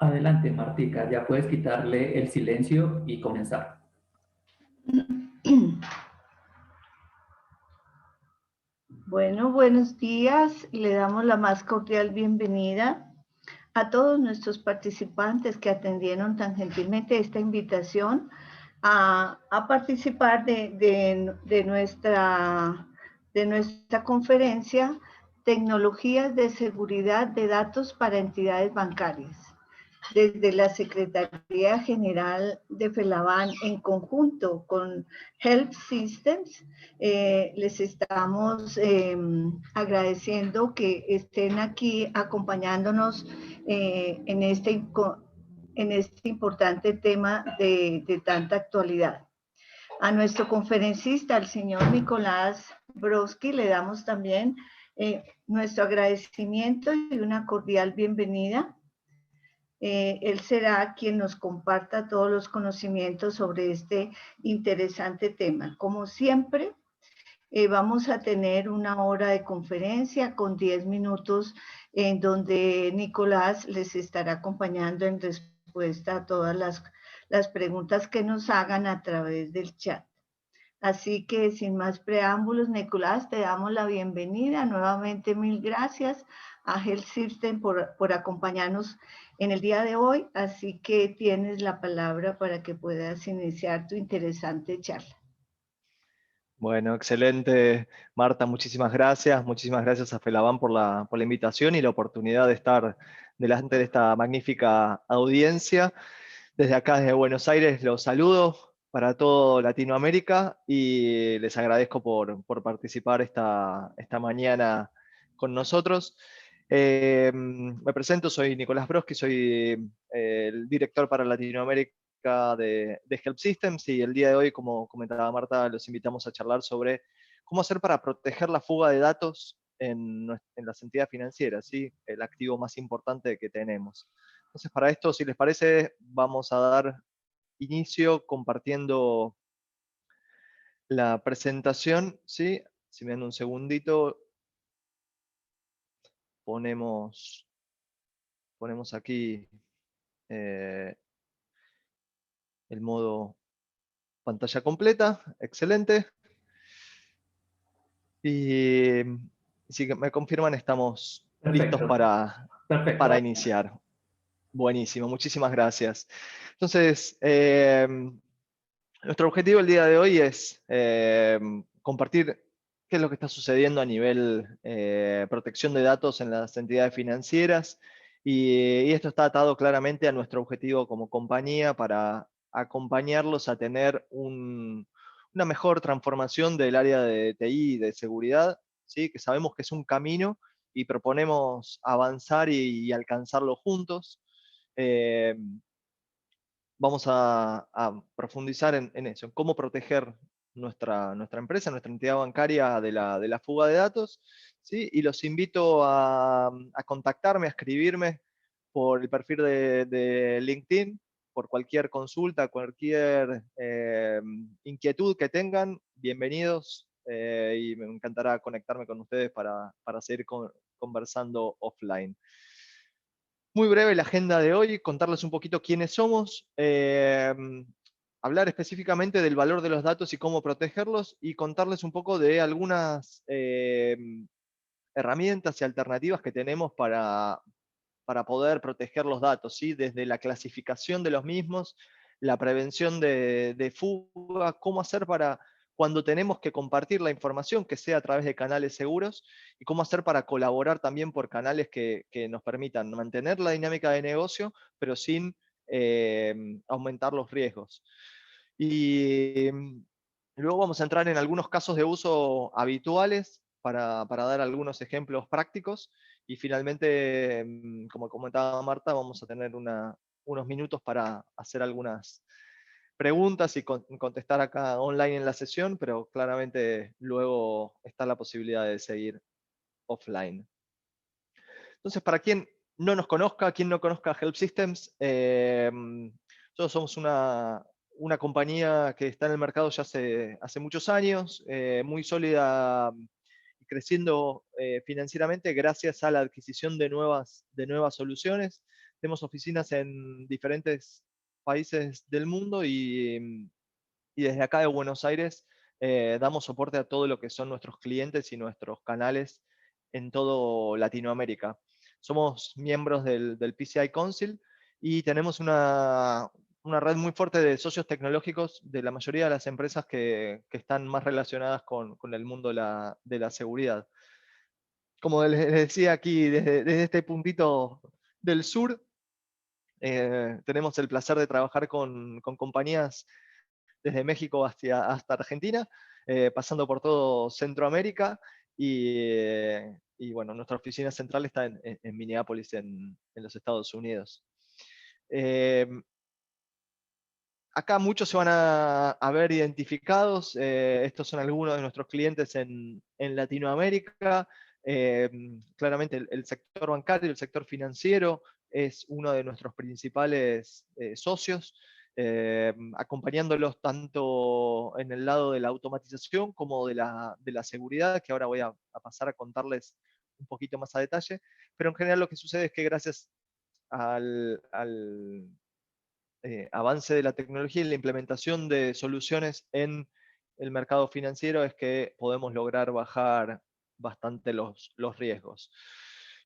Adelante, Martica, ya puedes quitarle el silencio y comenzar. Bueno, buenos días. Le damos la más cordial bienvenida a todos nuestros participantes que atendieron tan gentilmente esta invitación a participar de nuestra conferencia Tecnologías de Seguridad de Datos para Entidades Bancarias. Desde la Secretaría General de FELABAN, en conjunto con Help Systems, les estamos agradeciendo que estén aquí acompañándonos en este importante tema de tanta actualidad. A nuestro conferencista, al señor Nicolás Brodsky, le damos también nuestro agradecimiento y una cordial bienvenida. Él será quien nos comparta todos los conocimientos sobre este interesante tema. Como siempre, vamos a tener una hora de conferencia con 10 minutos en donde Nicolás les estará acompañando en respuesta a todas las preguntas que nos hagan a través del chat. Así que sin más preámbulos, Nicolás, te damos la bienvenida. Nuevamente, mil gracias a Health System por acompañarnos en el día de hoy. Así que tienes la palabra para que puedas iniciar tu interesante charla. Bueno, excelente, Marta, muchísimas gracias. Muchísimas gracias a FELABAN por la invitación y la oportunidad de estar delante de esta magnífica audiencia. Desde acá, desde Buenos Aires, los saludo para todo Latinoamérica y les agradezco por participar esta mañana con nosotros. Me presento, soy Nicolás Brodsky, soy el director para Latinoamérica de Help Systems, y el día de hoy, como comentaba Marta, los invitamos a charlar sobre cómo hacer para proteger la fuga de datos en las entidades financieras, ¿sí? El activo más importante que tenemos. Entonces, para esto, si les parece, vamos a dar inicio compartiendo la presentación, ¿sí? Si me dan un segundito, ponemos aquí el modo pantalla completa, excelente. Y si me confirman, estamos listos para iniciar. Buenísimo, muchísimas gracias. Entonces, nuestro objetivo el día de hoy es compartir qué es lo que está sucediendo a nivel protección de datos en las entidades financieras, y esto está atado claramente a nuestro objetivo como compañía para acompañarlos a tener una mejor transformación del área de TI y de seguridad, ¿sí? Que sabemos que es un camino y proponemos avanzar y alcanzarlo juntos. Vamos a profundizar en eso, en cómo proteger nuestra empresa, nuestra entidad bancaria de la fuga de datos, ¿sí? Y los invito a contactarme, a escribirme por el perfil de LinkedIn, por cualquier consulta, cualquier inquietud que tengan, bienvenidos, y me encantará conectarme con ustedes para seguir conversando offline. Muy breve la agenda de hoy, contarles un poquito quiénes somos, hablar específicamente del valor de los datos y cómo protegerlos, y contarles un poco de algunas herramientas y alternativas que tenemos para poder proteger los datos, ¿sí? Desde la clasificación de los mismos, la prevención de fuga, cómo hacer para cuando tenemos que compartir la información, que sea a través de canales seguros, y cómo hacer para colaborar también por canales que nos permitan mantener la dinámica de negocio, pero sin aumentar los riesgos. Y luego vamos a entrar en algunos casos de uso habituales para dar algunos ejemplos prácticos. Y finalmente, como comentaba Marta, vamos a tener unos minutos para hacer algunas preguntas y contestar acá online en la sesión, pero claramente luego está la posibilidad de seguir offline. Entonces, para quien no nos conozca, quien no conozca Help Systems, nosotros somos una compañía que está en el mercado ya hace muchos años, muy sólida y creciendo financieramente gracias a la adquisición de nuevas soluciones, tenemos oficinas en diferentes países del mundo y desde acá de Buenos Aires damos soporte a todo lo que son nuestros clientes y nuestros canales en todo Latinoamérica. Somos miembros del PCI Council y tenemos una red muy fuerte de socios tecnológicos de la mayoría de las empresas que están más relacionadas con el mundo de la seguridad. Como les decía aquí, desde este puntito del sur, tenemos el placer de trabajar con compañías desde México hasta Argentina, pasando por todo Centroamérica, y bueno, nuestra oficina central está en Minneapolis, en los Estados Unidos. Acá muchos se van a ver identificados, estos son algunos de nuestros clientes en Latinoamérica. Claramente el sector bancario, el sector financiero es uno de nuestros principales socios, acompañándolos tanto en el lado de la automatización como de la seguridad, que ahora voy a pasar a contarles un poquito más a detalle. Pero en general lo que sucede es que gracias al avance de la tecnología y la implementación de soluciones en el mercado financiero es que podemos lograr bajar bastante los riesgos.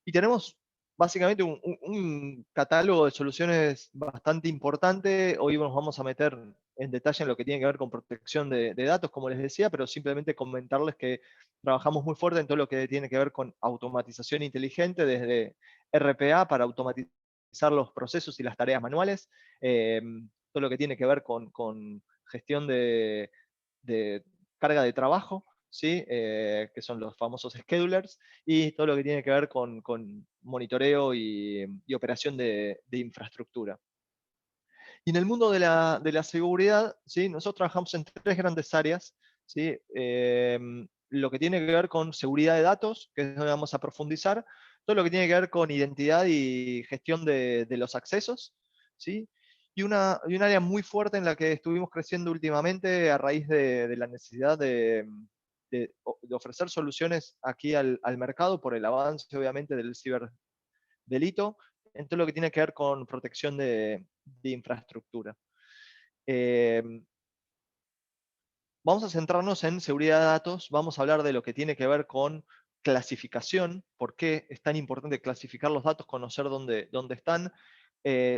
Y tenemos básicamente un catálogo de soluciones bastante importante. Hoy nos vamos a meter en detalle en lo que tiene que ver con protección de datos, como les decía, pero simplemente comentarles que trabajamos muy fuerte en todo lo que tiene que ver con automatización inteligente, desde RPA para automatizar los procesos y las tareas manuales, todo lo que tiene que ver con gestión de carga de trabajo, ¿sí? Que son los famosos schedulers, y todo lo que tiene que ver con monitoreo y operación de infraestructura. Y en el mundo de la seguridad, ¿sí? Nosotros trabajamos en tres grandes áreas, ¿sí? Lo que tiene que ver con seguridad de datos, que es donde vamos a profundizar, todo lo que tiene que ver con identidad y gestión de los accesos, ¿sí? Y un área muy fuerte en la que estuvimos creciendo últimamente a raíz de la necesidad de ofrecer soluciones aquí al mercado por el avance, obviamente, del ciberdelito, en todo lo que tiene que ver con protección de infraestructura. Vamos a centrarnos en seguridad de datos, vamos a hablar de lo que tiene que ver con clasificación, por qué es tan importante clasificar los datos, conocer dónde están,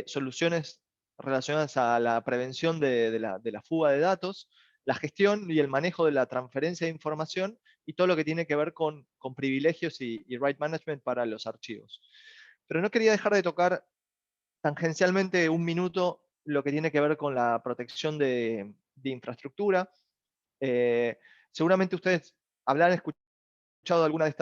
soluciones relacionadas a la prevención de la fuga de datos, la gestión y el manejo de la transferencia de información y todo lo que tiene que ver con privilegios y right management para los archivos. Pero no quería dejar de tocar tangencialmente un minuto lo que tiene que ver con la protección de infraestructura. Seguramente ustedes habrán escuchado alguna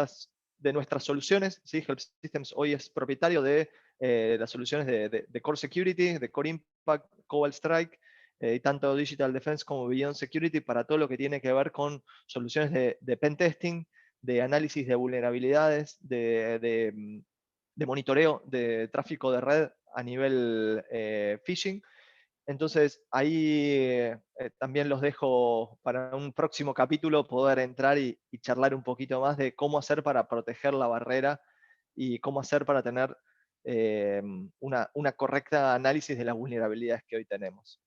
de nuestras soluciones, ¿sí? Help Systems hoy es propietario de las soluciones de Core Security, de Core Impact, Cobalt Strike, y tanto Digital Defense como Beyond Security para todo lo que tiene que ver con soluciones de pen testing, de análisis de vulnerabilidades, de monitoreo de tráfico de red a nivel phishing. Entonces, ahí también los dejo para un próximo capítulo poder entrar y charlar un poquito más de cómo hacer para proteger la barrera y cómo hacer para tener una correcta análisis de las vulnerabilidades que hoy tenemos.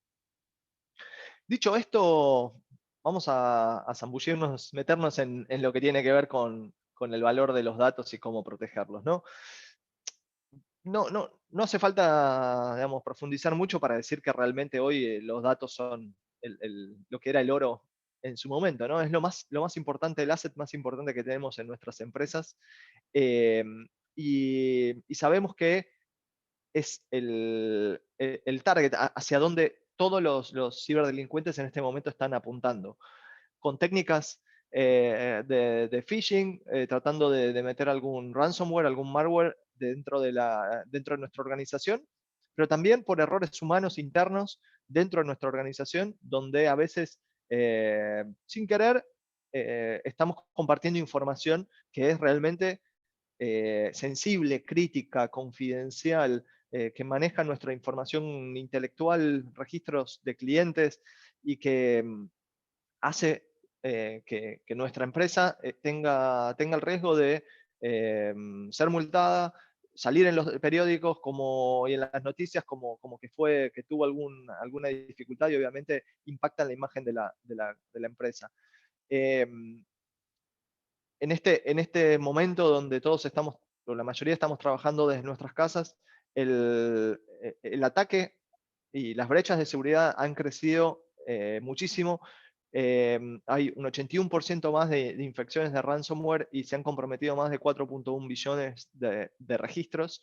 Dicho esto, vamos a zambullirnos, meternos en lo que tiene que ver con el valor de los datos y cómo protegerlos, ¿no? No hace falta, digamos, profundizar mucho para decir que realmente hoy los datos son lo que era el oro en su momento, ¿no? Es lo más importante, el asset más importante que tenemos en nuestras empresas. eh, y sabemos que es el target hacia donde todos los ciberdelincuentes en este momento están apuntando, con técnicas de phishing, tratando de meter algún ransomware, algún malware dentro de nuestra organización, pero también por errores humanos internos dentro de nuestra organización, donde a veces, sin querer, estamos compartiendo información que es realmente sensible, crítica, confidencial, que maneja nuestra información intelectual, registros de clientes y que hace que nuestra empresa tenga el riesgo de ser multada, salir en los periódicos y en las noticias como que tuvo alguna dificultad y obviamente impacta en la imagen de la empresa. En este momento donde todos estamos, o la mayoría estamos trabajando desde nuestras casas, el ataque y las brechas de seguridad han crecido muchísimo. Hay un 81% más de infecciones de ransomware y se han comprometido más de 4.1 billones de registros.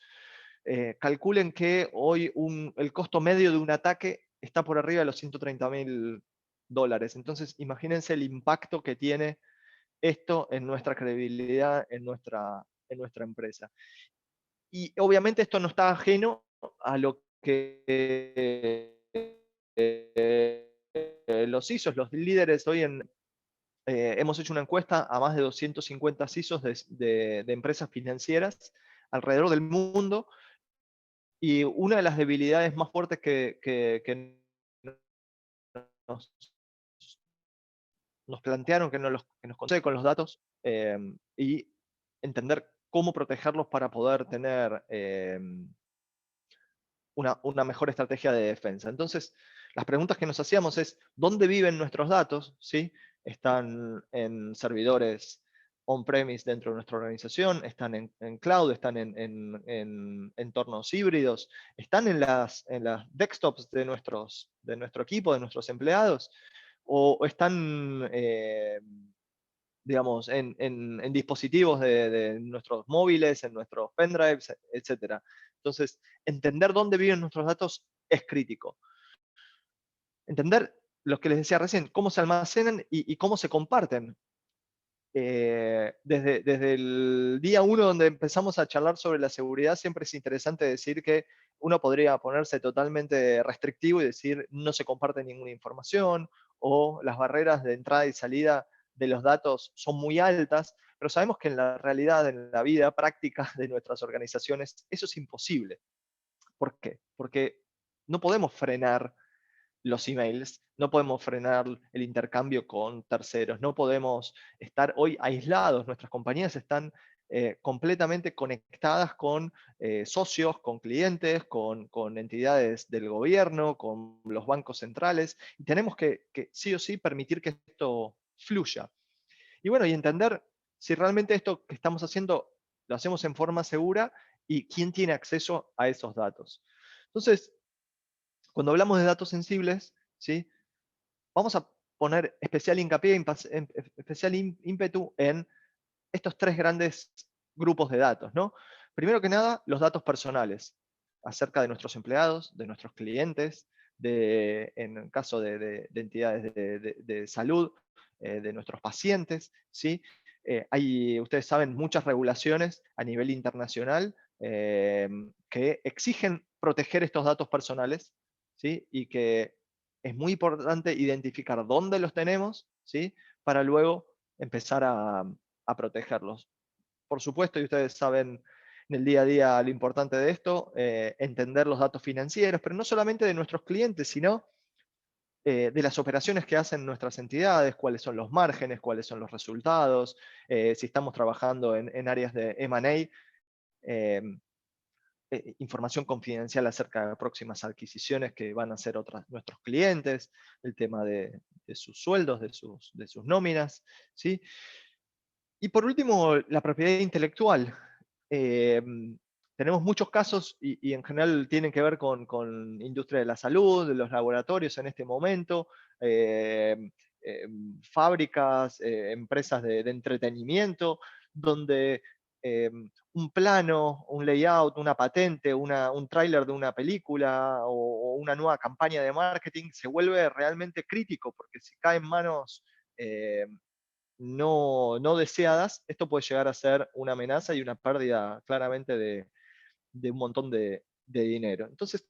Calculen que hoy el costo medio de un ataque está por arriba de los $130.000. Entonces, imagínense el impacto que tiene esto en nuestra credibilidad, en nuestra empresa. Y obviamente esto no está ajeno a lo que los CISOs, los líderes hoy hemos hecho una encuesta a más de 250 CISOs de empresas financieras alrededor del mundo, y una de las debilidades más fuertes que nos plantearon, que nos concede con los datos, y entender cómo protegerlos para poder tener una mejor estrategia de defensa. Entonces, las preguntas que nos hacíamos es, ¿dónde viven nuestros datos? ¿Sí? ¿Están en servidores on-premise dentro de nuestra organización? ¿Están en cloud? ¿Están en entornos híbridos? ¿Están en las desktops de nuestro equipo, de nuestros empleados? ¿O están digamos, en dispositivos de nuestros móviles, en nuestros pendrives, etcétera? Entonces, entender dónde viven nuestros datos es crítico. Entender lo que les decía recién, cómo se almacenan y cómo se comparten. Desde el día 1 donde empezamos a charlar sobre la seguridad, siempre es interesante decir que uno podría ponerse totalmente restrictivo y decir no se comparte ninguna información, o las barreras de entrada y salida de los datos son muy altas, pero sabemos que en la realidad, en la vida práctica de nuestras organizaciones, eso es imposible. ¿Por qué? Porque no podemos frenar los emails, no podemos frenar el intercambio con terceros, no podemos estar hoy aislados. Nuestras compañías están completamente conectadas con socios, con clientes, con entidades del gobierno, con los bancos centrales, y tenemos que sí o sí permitir que esto fluya. Y bueno, y entender si realmente esto que estamos haciendo lo hacemos en forma segura y quién tiene acceso a esos datos. Entonces, cuando hablamos de datos sensibles, ¿sí? Vamos a poner especial hincapié, especial ímpetu en estos tres grandes grupos de datos, ¿no? Primero que nada, los datos personales, acerca de nuestros empleados, de nuestros clientes, en el caso de entidades de salud, de nuestros pacientes, ¿sí? Hay, ustedes saben, muchas regulaciones a nivel internacional que exigen proteger estos datos personales, ¿sí? Y que es muy importante identificar dónde los tenemos, ¿sí? Para luego empezar a protegerlos. Por supuesto, y ustedes saben en el día a día lo importante de esto, entender los datos financieros, pero no solamente de nuestros clientes, sino de las operaciones que hacen nuestras entidades, cuáles son los márgenes, cuáles son los resultados, si estamos trabajando en áreas de M&A, información confidencial acerca de próximas adquisiciones que van a hacer nuestros clientes, el tema de sus sueldos, de sus nóminas, ¿sí? Y por último, la propiedad intelectual. Tenemos muchos casos y en general tienen que ver con industria de la salud, de los laboratorios en este momento, fábricas, empresas de entretenimiento, donde un plano, un layout, una patente, un tráiler de una película o una nueva campaña de marketing se vuelve realmente crítico, porque si cae en manos no deseadas, esto puede llegar a ser una amenaza y una pérdida claramente de un montón de dinero. Entonces,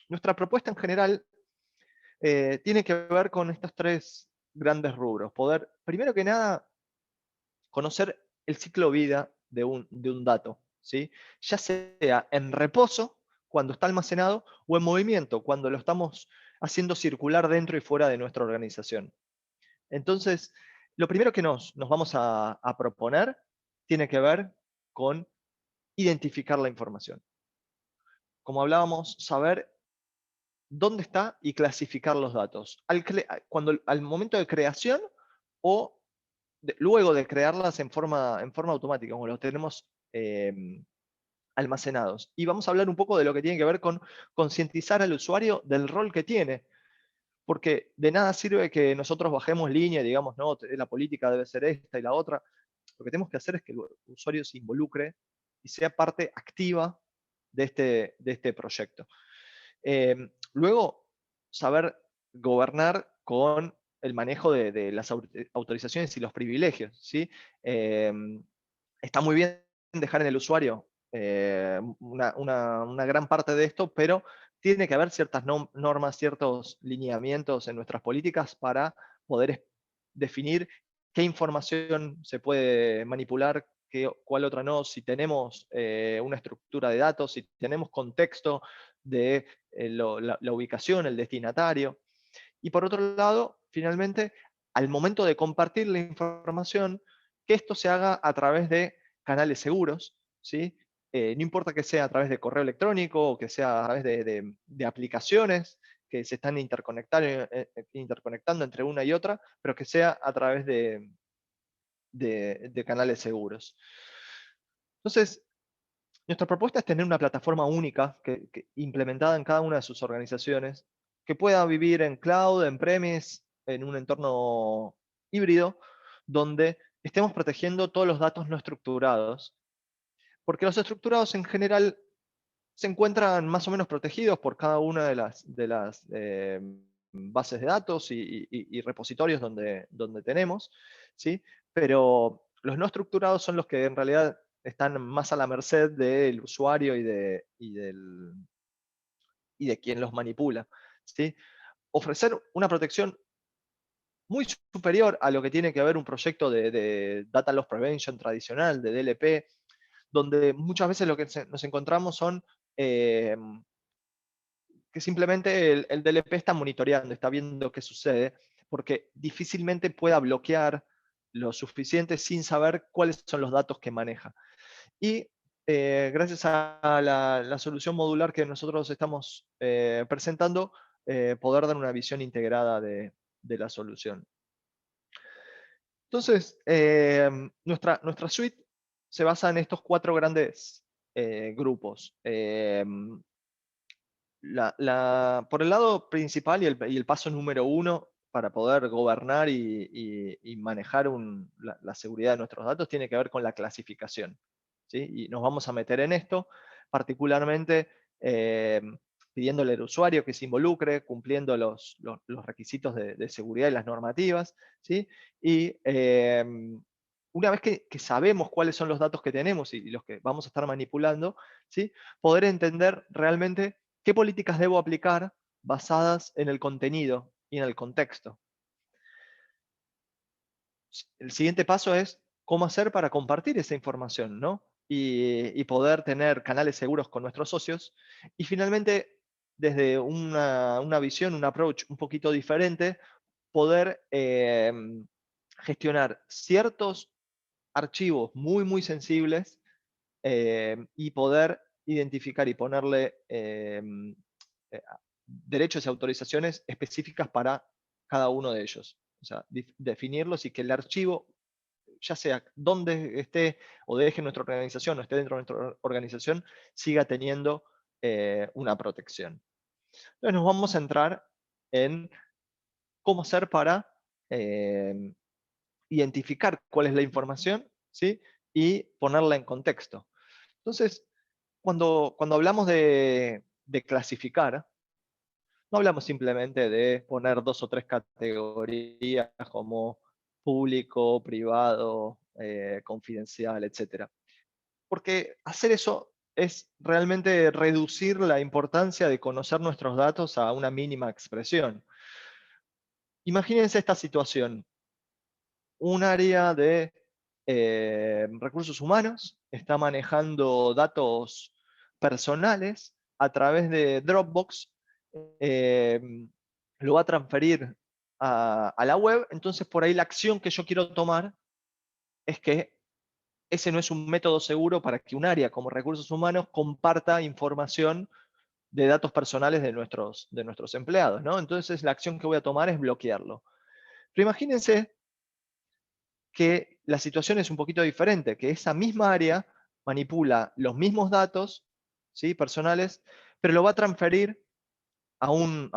nuestra propuesta en general tiene que ver con estos tres grandes rubros. Poder, primero que nada, conocer el ciclo de vida de un dato, ¿sí? Ya sea en reposo, cuando está almacenado, o en movimiento, cuando lo estamos haciendo circular dentro y fuera de nuestra organización. Entonces, lo primero que nos vamos a proponer tiene que ver con identificar la información. Como hablábamos, saber dónde está y clasificar los datos. Al momento de creación o luego de crearlas en forma automática, como los tenemos almacenados. Y vamos a hablar un poco de lo que tiene que ver con concientizar al usuario del rol que tiene. Porque de nada sirve que nosotros bajemos línea y digamos, no, la política debe ser esta y la otra. Lo que tenemos que hacer es que el usuario se involucre y sea parte activa de este proyecto. Luego, saber gobernar con el manejo de las autorizaciones y los privilegios, ¿sí? Está muy bien dejar en el usuario una gran parte de esto, pero tiene que haber ciertas normas, ciertos lineamientos en nuestras políticas para poder definir qué información se puede manipular, cuál otra no, si tenemos una estructura de datos, si tenemos contexto de la ubicación, el destinatario. Y por otro lado, finalmente, al momento de compartir la información, que esto se haga a través de canales seguros, ¿sí? No importa que sea a través de correo electrónico o que sea a través de aplicaciones que se están interconectando entre una y otra, pero que sea a través de canales seguros. Entonces, nuestra propuesta es tener una plataforma única implementada en cada una de sus organizaciones, que pueda vivir en cloud, en premise, en un entorno híbrido, donde estemos protegiendo todos los datos no estructurados, porque los estructurados en general se encuentran más o menos protegidos por cada una de las bases de datos y repositorios donde tenemos, ¿sí? Pero los no estructurados son los que en realidad están más a la merced del usuario y de quien los manipula, ¿sí? Ofrecer una protección muy superior a lo que tiene que ver un proyecto de Data Loss Prevention tradicional, de DLP, donde muchas veces lo que nos encontramos son que simplemente el DLP está monitoreando, está viendo qué sucede, porque difícilmente pueda bloquear lo suficiente sin saber cuáles son los datos que maneja. Y gracias a la solución modular que nosotros estamos presentando, poder dar una visión integrada de la solución. Entonces, nuestra suite se basa en estos 4 grandes grupos. Por el lado principal y el paso número 1 para poder gobernar y manejar la seguridad de nuestros datos tiene que ver con la clasificación, ¿sí? Y nos vamos a meter en esto, particularmente pidiéndole al usuario que se involucre, cumpliendo los requisitos de seguridad y las normativas, ¿sí? Y una vez que sabemos cuáles son los datos que tenemos y los que vamos a estar manipulando, ¿sí? Poder entender realmente qué políticas debo aplicar basadas en el contenido y en el contexto. El siguiente paso es cómo hacer para compartir esa información, ¿no? Y poder tener canales seguros con nuestros socios. Y finalmente, desde una visión, un approach un poquito diferente, poder gestionar ciertos archivos muy, muy sensibles y poder identificar y ponerle derechos y autorizaciones específicas para cada uno de ellos. O sea, definirlos y que el archivo, ya sea donde esté o deje nuestra organización o esté dentro de nuestra organización, siga teniendo una protección. Entonces nos vamos a entrar en cómo hacer para identificar cuál es la información, ¿sí? Y ponerla en contexto. Entonces, cuando hablamos de clasificar, no hablamos simplemente de poner 2 o 3 categorías como público, privado, confidencial, etc. Porque hacer eso es realmente reducir la importancia de conocer nuestros datos a una mínima expresión. Imagínense esta situación. Un área de recursos humanos está manejando datos personales a través de Dropbox, eh, lo va a transferir a la web, entonces por ahí la acción que yo quiero tomar es que ese no es un método seguro para que un área como recursos humanos comparta información de datos personales de nuestros empleados, ¿no? Entonces la acción que voy a tomar es bloquearlo. Pero imagínense que la situación es un poquito diferente, que esa misma área manipula los mismos datos, ¿sí?, personales, pero lo va a transferir a un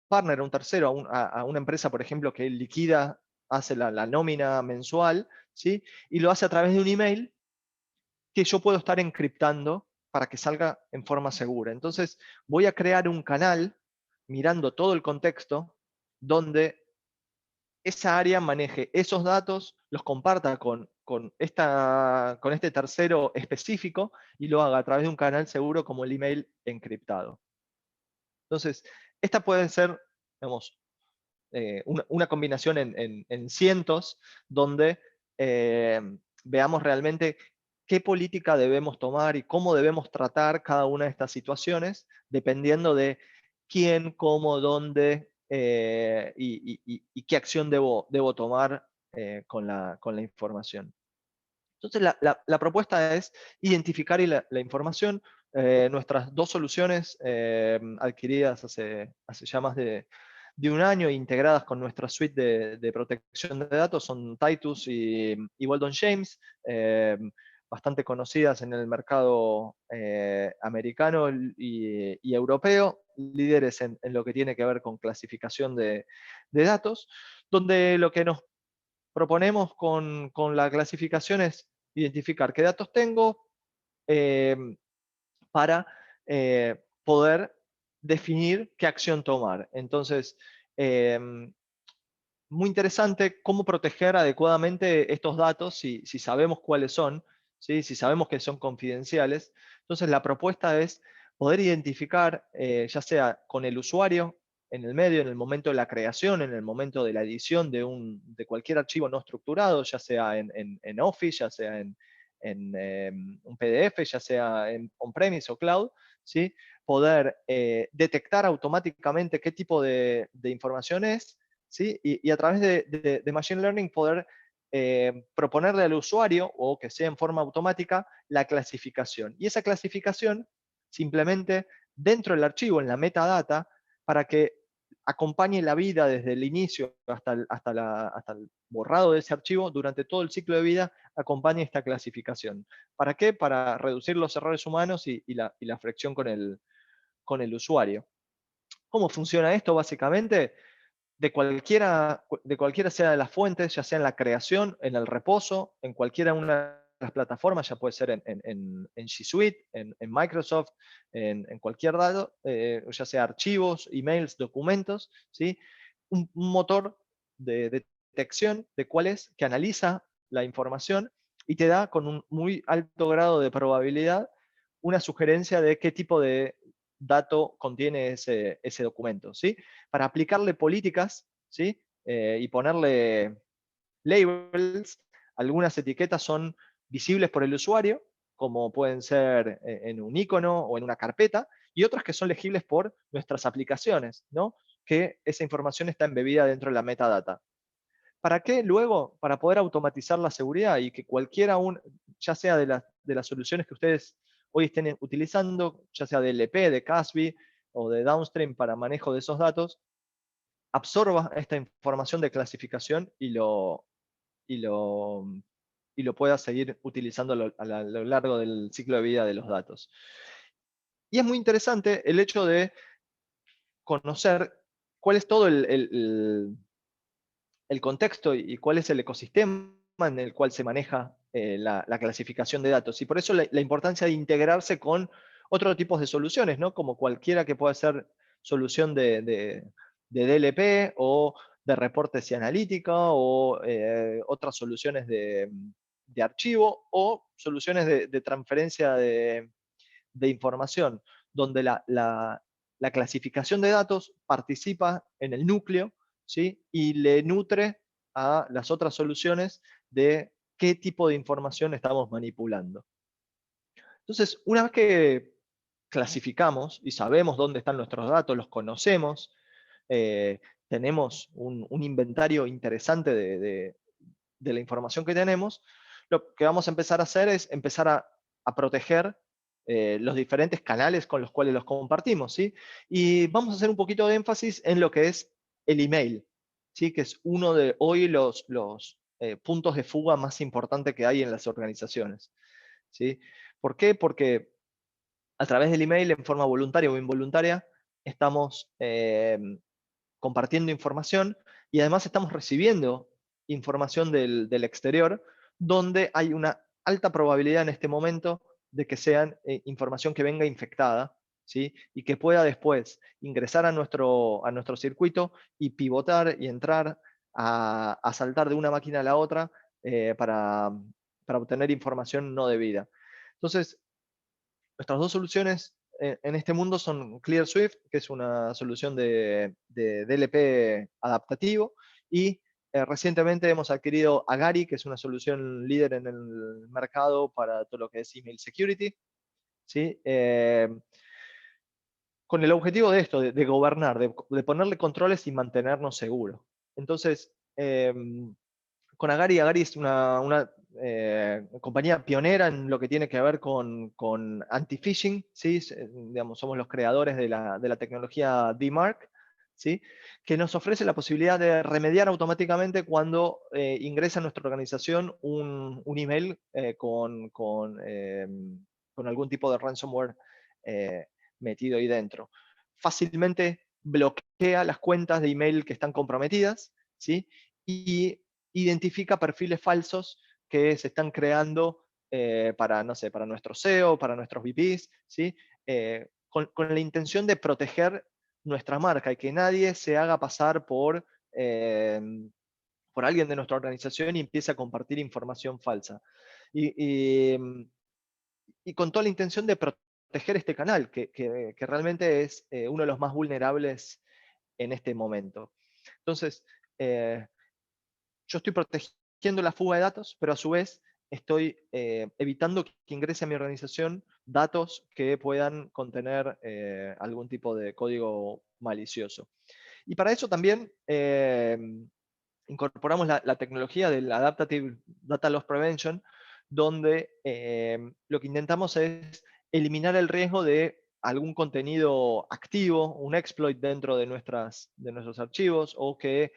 partner, a un tercero, a una empresa, por ejemplo, que liquida, hace la nómina mensual, ¿sí?, y lo hace a través de un email que yo puedo estar encriptando para que salga en forma segura. Entonces, voy a crear un canal mirando todo el contexto donde esa área maneje esos datos, los comparta con este tercero específico y lo haga a través de un canal seguro como el email encriptado. Entonces, esta puede ser, digamos, una combinación en cientos, donde veamos realmente qué política debemos tomar y cómo debemos tratar cada una de estas situaciones, dependiendo de quién, cómo, dónde y qué acción debo tomar con la información. Entonces, la propuesta es identificar la información. Nuestras dos soluciones adquiridas hace ya más de un año, integradas con nuestra suite de protección de datos, son Titus y Weldon James, bastante conocidas en el mercado americano y europeo, líderes en lo que tiene que ver con clasificación de datos, donde lo que nos proponemos con la clasificación es identificar qué datos tengo para poder definir qué acción tomar. Entonces, muy interesante cómo proteger adecuadamente estos datos si sabemos cuáles son, ¿sí?, si sabemos que son confidenciales. Entonces, la propuesta es poder identificar, ya sea con el usuario en el medio, en el momento de la creación, en el momento de la edición de cualquier archivo no estructurado, ya sea en Office, ya sea en un PDF, ya sea en on-premise o cloud, ¿sí?, poder detectar automáticamente qué tipo de información es, ¿sí?, y a través de Machine Learning poder proponerle al usuario, o que sea en forma automática, la clasificación. Y esa clasificación simplemente dentro del archivo, en la metadata, para que acompañe la vida desde el inicio hasta el borrado de ese archivo, durante todo el ciclo de vida, acompañe esta clasificación. ¿Para qué? Para reducir los errores humanos y la fricción con el usuario. ¿Cómo funciona esto? Básicamente, de cualquiera sea de las fuentes, ya sea en la creación, en el reposo, en cualquiera una de las plataformas, ya puede ser en G Suite, en Microsoft, en cualquier lado, ya sea archivos, emails, documentos, ¿sí?, un motor de detección de cuál es, que analiza la información y te da con un muy alto grado de probabilidad una sugerencia de qué tipo de dato contiene ese documento, ¿sí? Para aplicarle políticas, ¿sí?, y ponerle labels. Algunas etiquetas son visibles por el usuario, como pueden ser en un icono o en una carpeta, y otras que son legibles por nuestras aplicaciones, ¿no?, que esa información está embebida dentro de la metadata. ¿Para qué? Luego, para poder automatizar la seguridad y que cualquiera, ya sea de las soluciones que ustedes hoy estén utilizando, ya sea de LP, de CASB o de Downstream para manejo de esos datos, absorba esta información de clasificación y lo pueda seguir utilizando a lo largo del ciclo de vida de los datos. Y es muy interesante el hecho de conocer cuál es todo el contexto y cuál es el ecosistema en el cual se maneja la clasificación de datos. Y por eso la importancia de integrarse con otros tipos de soluciones, ¿no?, como cualquiera que pueda ser solución de DLP o de reportes y analítica, o otras soluciones de archivo, o soluciones de transferencia de información, donde la clasificación de datos participa en el núcleo, ¿sí?, y le nutre a las otras soluciones de qué tipo de información estamos manipulando. Entonces, una vez que clasificamos y sabemos dónde están nuestros datos, los conocemos, tenemos un inventario interesante de la información que tenemos, lo que vamos a empezar a hacer es empezar a proteger los diferentes canales con los cuales los compartimos, ¿sí? Y vamos a hacer un poquito de énfasis en lo que es el email, ¿sí? Que es uno de hoy los puntos de fuga más importantes que hay en las organizaciones, ¿sí? ¿Por qué? Porque a través del email, en forma voluntaria o involuntaria, estamos compartiendo información y además estamos recibiendo información del exterior, donde hay una alta probabilidad en este momento de que sean información que venga infectada, ¿sí? Y que pueda después ingresar a nuestro circuito y pivotar y entrar a saltar de una máquina a la otra para obtener información no debida. Entonces, nuestras dos soluciones en este mundo son ClearSwift, que es una solución de DLP adaptativo, y recientemente hemos adquirido Agari, que es una solución líder en el mercado para todo lo que es email security, ¿sí? Con el objetivo de esto, de gobernar, de ponerle controles y mantenernos seguros. Entonces, con Agari. Agari es una compañía pionera en lo que tiene que ver con anti-phishing, ¿sí? Digamos, somos los creadores de la tecnología DMARC, ¿sí? Que nos ofrece la posibilidad de remediar automáticamente cuando ingresa a nuestra organización un email con algún tipo de ransomware eh, metido ahí dentro. Fácilmente bloquea las cuentas de email que están comprometidas, ¿sí? Y identifica perfiles falsos que se están creando para, no sé, para nuestro SEO, para nuestros VPs, ¿sí? Con la intención de proteger nuestra marca y que nadie se haga pasar por alguien de nuestra organización y empiece a compartir información falsa. Y, y, y con toda la intención de proteger este canal, que realmente es uno de los más vulnerables en este momento. Entonces, yo estoy protegiendo la fuga de datos, pero a su vez estoy evitando que ingrese a mi organización datos que puedan contener algún tipo de código malicioso. Y para eso también incorporamos la tecnología del Adaptive Data Loss Prevention, donde lo que intentamos es eliminar el riesgo de algún contenido activo, un exploit dentro de nuestros archivos, o que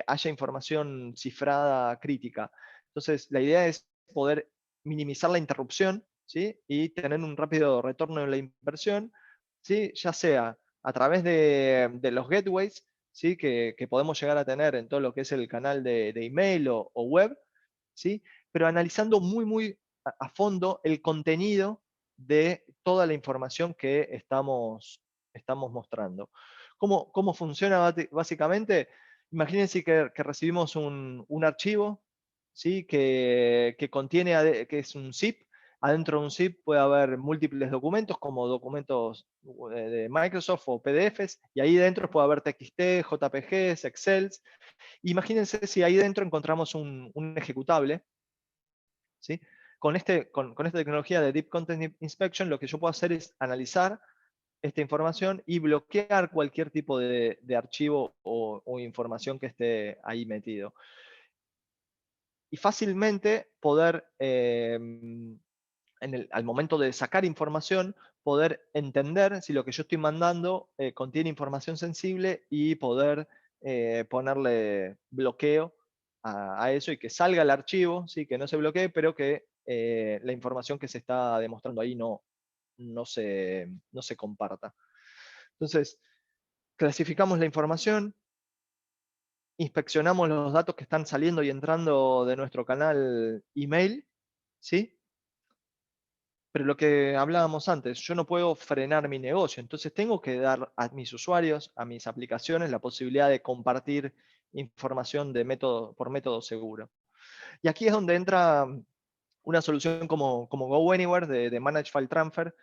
haya información cifrada crítica. Entonces, la idea es poder minimizar la interrupción, ¿sí? Y tener un rápido retorno en la inversión, ¿sí? Ya sea a través de los gateways, ¿sí? Que podemos llegar a tener en todo lo que es el canal de email o web, ¿sí? Pero analizando muy a fondo el contenido de toda la información que estamos mostrando. ¿Cómo funciona básicamente? Imagínense que recibimos un archivo, ¿sí? Que contiene, que es un zip. Adentro de un zip puede haber múltiples documentos, como documentos de Microsoft o PDFs, y ahí dentro puede haber TXT, JPGs, Excels. Imagínense si ahí dentro encontramos un ejecutable, ¿sí? Con esta tecnología de Deep Content Inspection, lo que yo puedo hacer es analizar esta información y bloquear cualquier tipo de archivo o información que esté ahí metido. Y fácilmente poder, al momento de sacar información, poder entender si lo que yo estoy mandando contiene información sensible y poder ponerle bloqueo a eso y que salga el archivo, ¿sí? Que no se bloquee, pero que la información que se está demostrando ahí no se comparta. Entonces, clasificamos la información, inspeccionamos los datos que están saliendo y entrando de nuestro canal email, ¿sí? Pero lo que hablábamos antes, yo no puedo frenar mi negocio, entonces tengo que dar a mis usuarios, a mis aplicaciones, la posibilidad de compartir información por método seguro. Y aquí es donde entra una solución como GoAnywhere de Managed File Transfer.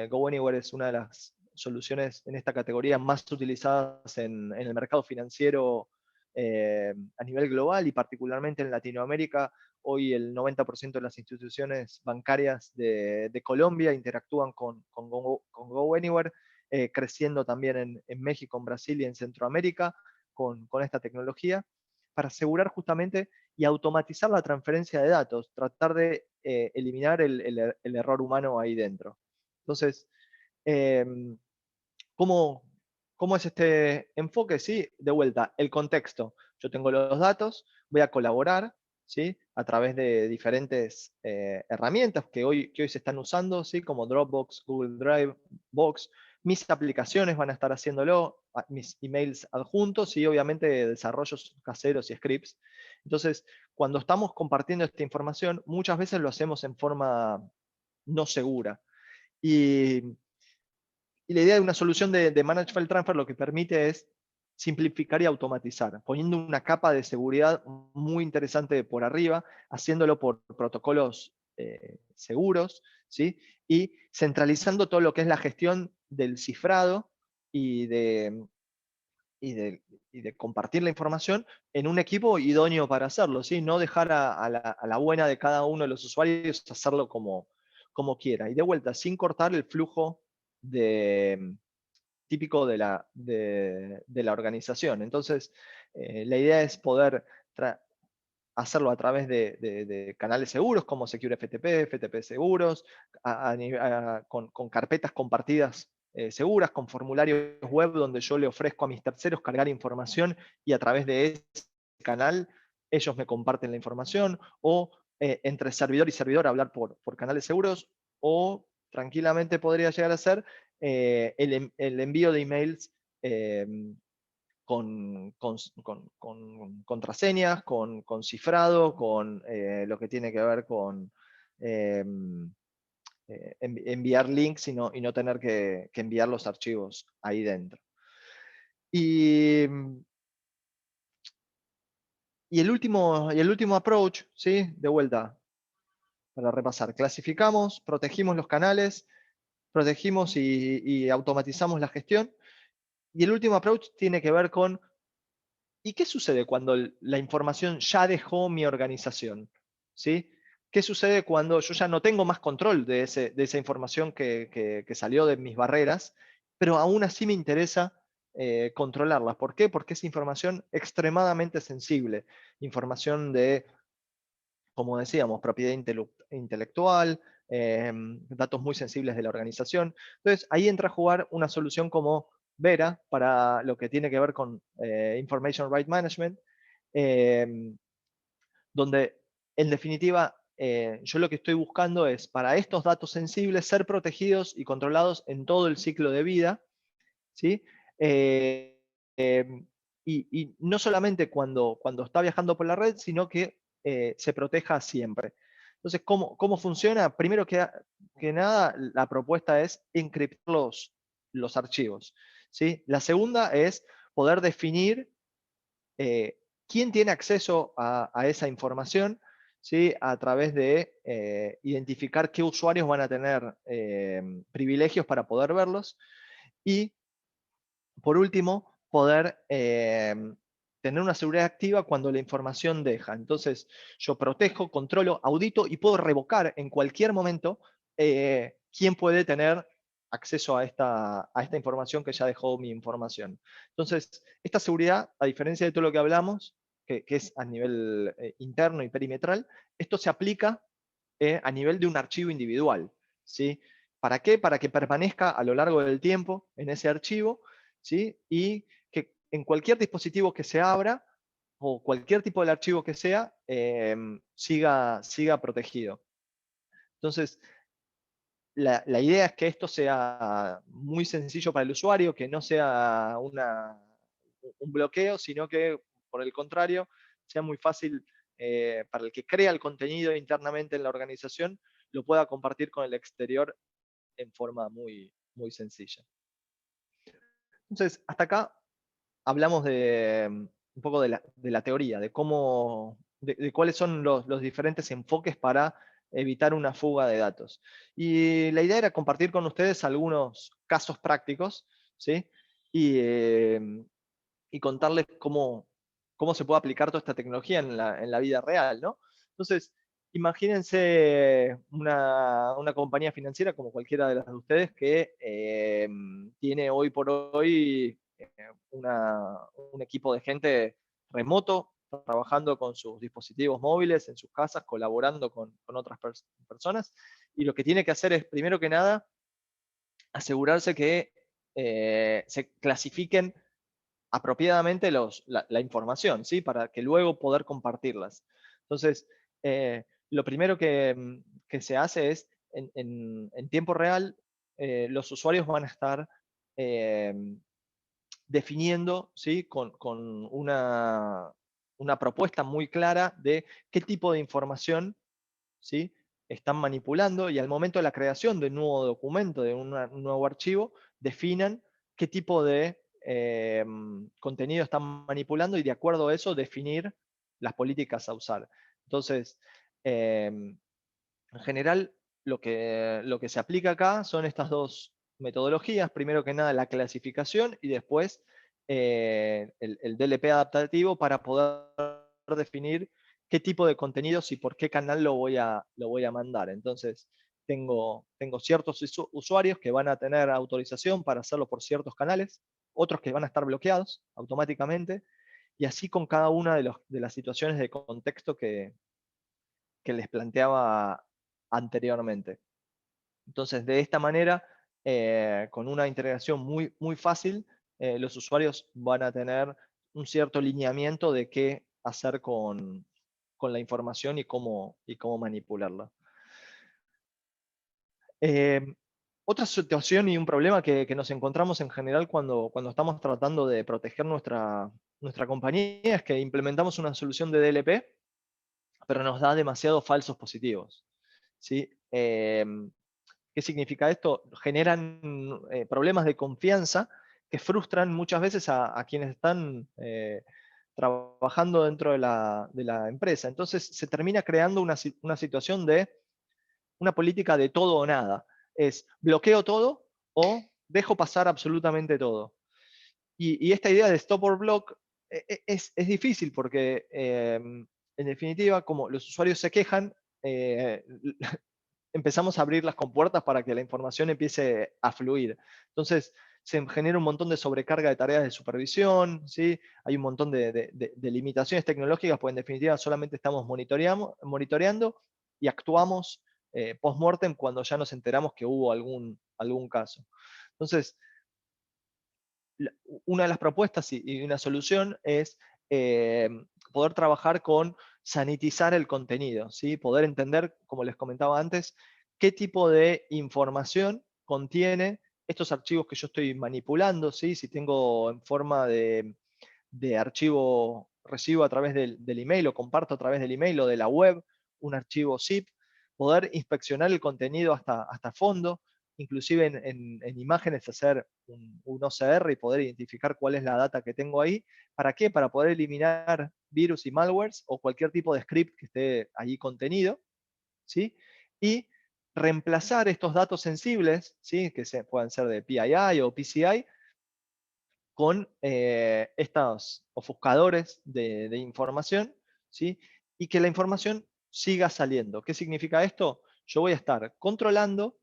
GoAnywhere es una de las soluciones en esta categoría más utilizadas en el mercado financiero a nivel global y particularmente en Latinoamérica. Hoy el 90% de las instituciones bancarias de Colombia interactúan con GoAnywhere, creciendo también en México, en Brasil y en Centroamérica con esta tecnología. para asegurar justamente y automatizar la transferencia de datos, tratar de eliminar el error humano ahí dentro. Entonces, ¿cómo, ¿cómo es este enfoque? Sí, de vuelta, el contexto. Yo tengo los datos, voy a colaborar, ¿sí? A través de diferentes herramientas que hoy se están usando, ¿sí? Como Dropbox, Google Drive, Box. Mis aplicaciones van a estar haciéndolo, mis emails adjuntos y obviamente desarrollos caseros y scripts. Entonces, cuando estamos compartiendo esta información, muchas veces lo hacemos en forma no segura. Y la idea de una solución de Managed File Transfer lo que permite es simplificar y automatizar, poniendo una capa de seguridad muy interesante por arriba, haciéndolo por protocolos seguros, ¿sí? Y centralizando todo lo que es la gestión del cifrado y de, y de, y de compartir la información en un equipo idóneo para hacerlo, ¿sí? No dejar a la buena de cada uno de los usuarios hacerlo como quiera. Y de vuelta, sin cortar el flujo de, típico de la organización. Entonces, la idea es poder hacerlo a través de canales seguros como Secure FTP, FTP seguros, con carpetas compartidas seguras, con formularios web donde yo le ofrezco a mis terceros cargar información y a través de ese canal ellos me comparten la información, o entre servidor y servidor hablar por canales seguros, o tranquilamente podría llegar a ser el envío de emails con contraseñas, con cifrado, con lo que tiene que ver con enviar links y no tener que enviar los archivos ahí dentro. Y el último approach, ¿sí? De vuelta, para repasar, clasificamos, protegimos los canales, protegimos y automatizamos la gestión. Y el último approach tiene que ver con ¿y qué sucede cuando la información ya dejó mi organización? ¿Sí? ¿Qué sucede cuando yo ya no tengo más control de esa información que salió de mis barreras, pero aún así me interesa controlarla? ¿Por qué? Porque es información extremadamente sensible, información de, como decíamos, propiedad intelectual, datos muy sensibles de la organización. Entonces, ahí entra a jugar una solución como Vera para lo que tiene que ver con Information Right Management, donde en definitiva yo lo que estoy buscando es para estos datos sensibles ser protegidos y controlados en todo el ciclo de vida, ¿sí? Y no solamente cuando está viajando por la red, sino que se proteja siempre. Entonces, ¿cómo funciona? Primero que nada, la propuesta es encriptar los archivos, ¿sí? La segunda es poder definir quién tiene acceso a esa información, ¿sí? A través de identificar qué usuarios van a tener privilegios para poder verlos. Y por último, poder tener una seguridad activa cuando la información deja. Entonces, yo protejo, controlo, audito y puedo revocar en cualquier momento quién puede tener acceso a esta información que ya dejó mi información. Entonces, esta seguridad, a diferencia de todo lo que hablamos, que es a nivel interno y perimetral, esto se aplica a nivel de un archivo individual, ¿sí? ¿Para qué? Para que permanezca a lo largo del tiempo en ese archivo, ¿sí? Y que en cualquier dispositivo que se abra, o cualquier tipo de archivo que sea, siga protegido. Entonces, la idea es que esto sea muy sencillo para el usuario, que no sea un bloqueo, sino que, por el contrario, sea muy fácil para el que crea el contenido internamente en la organización, lo pueda compartir con el exterior en forma muy sencilla. Entonces, hasta acá hablamos un poco de la teoría, de cuáles son los diferentes enfoques para evitar una fuga de datos. Y la idea era compartir con ustedes algunos casos prácticos, ¿sí? Y contarles cómo se puede aplicar toda esta tecnología en la vida real, ¿no? Entonces, imagínense una compañía financiera como cualquiera de las de ustedes que tiene hoy por hoy un equipo de gente remoto trabajando con sus dispositivos móviles, en sus casas, colaborando con otras personas, y lo que tiene que hacer es, primero que nada, asegurarse que se clasifiquen apropiadamente la información, ¿sí? Para que luego poder compartirlas. Entonces, lo primero que se hace es, en tiempo real, los usuarios van a estar definiendo, ¿sí? Con una propuesta muy clara de qué tipo de información, ¿sí? Están manipulando, y al momento de la creación de un nuevo documento, de un nuevo archivo, definan qué tipo de contenido están manipulando, y de acuerdo a eso definir las políticas a usar. Entonces, en general, lo que se aplica acá son estas dos metodologías. Primero que nada, la clasificación, y después el DLP adaptativo, para poder definir qué tipo de contenidos y por qué canal lo voy a mandar. Entonces, tengo ciertos usuarios que van a tener autorización para hacerlo por ciertos canales, otros que van a estar bloqueados automáticamente, y así con cada una de las situaciones de contexto que les planteaba anteriormente. Entonces, de esta manera, con una integración muy, muy fácil, los usuarios van a tener un cierto lineamiento de qué hacer con la información y cómo manipularla. Otra situación y un problema que nos encontramos en general cuando estamos tratando de proteger nuestra compañía es que implementamos una solución de DLP, pero nos da demasiados falsos positivos, ¿sí? ¿Qué significa esto? Generan problemas de confianza que frustran muchas veces a quienes están trabajando dentro de la empresa. Entonces se termina creando una situación de una política de todo o nada. Es bloqueo todo o dejo pasar absolutamente todo. Y esta idea de stop or block es difícil porque, en definitiva, como los usuarios se quejan, empezamos a abrir las compuertas para que la información empiece a fluir. Entonces, se genera un montón de sobrecarga de tareas de supervisión, ¿sí? Hay un montón de limitaciones tecnológicas, pues en definitiva solamente estamos monitoreando y actuamos post-mortem cuando ya nos enteramos que hubo algún caso. Entonces, una de las propuestas y una solución es poder trabajar con sanitizar el contenido, ¿sí? Poder entender, como les comentaba antes, qué tipo de información contiene estos archivos que yo estoy manipulando, ¿sí? Si tengo en forma de archivo, recibo a través del email o comparto a través del email o de la web un archivo zip, poder inspeccionar el contenido hasta fondo, inclusive en imágenes hacer un OCR y poder identificar cuál es la data que tengo ahí. ¿Para qué? Para poder eliminar virus y malwares o cualquier tipo de script que esté ahí contenido, ¿sí? Y reemplazar estos datos sensibles, ¿sí? Que puedan ser de PII o PCI, con estos ofuscadores de información, ¿sí? Y que la información siga saliendo. ¿Qué significa esto? Yo voy a estar controlando,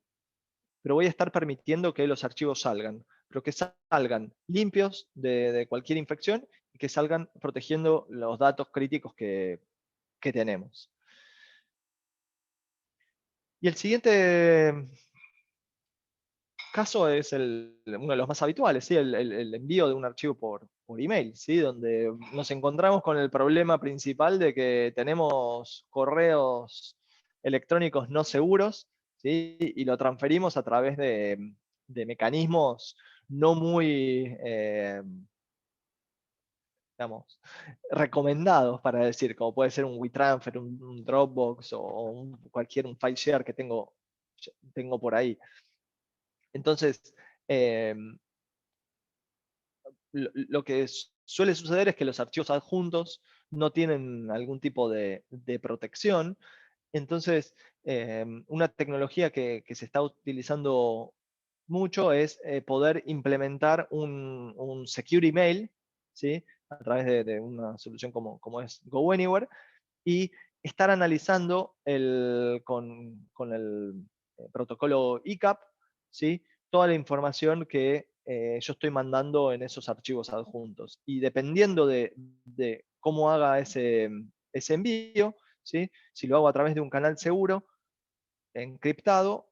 pero voy a estar permitiendo que los archivos salgan, pero que salgan limpios de cualquier infección y que salgan protegiendo los datos críticos que tenemos. Y el siguiente caso es uno de los más habituales, ¿sí? El envío de un archivo por email, ¿sí? Donde nos encontramos con el problema principal de que tenemos correos electrónicos no seguros, ¿sí? Y lo transferimos a través de mecanismos no muy, digamos, recomendados, para decir, como puede ser un WeTransfer, un Dropbox o cualquier file share que tengo por ahí. Entonces, lo que suele suceder es que los archivos adjuntos no tienen algún tipo de protección. Entonces, una tecnología que se está utilizando mucho es poder implementar un secure email, ¿sí? A través de una solución como es GoAnywhere, y estar analizando con el protocolo ICAP, ¿sí? Toda la información que yo estoy mandando en esos archivos adjuntos. Y dependiendo de cómo haga ese envío, ¿sí? Si lo hago a través de un canal seguro, encriptado,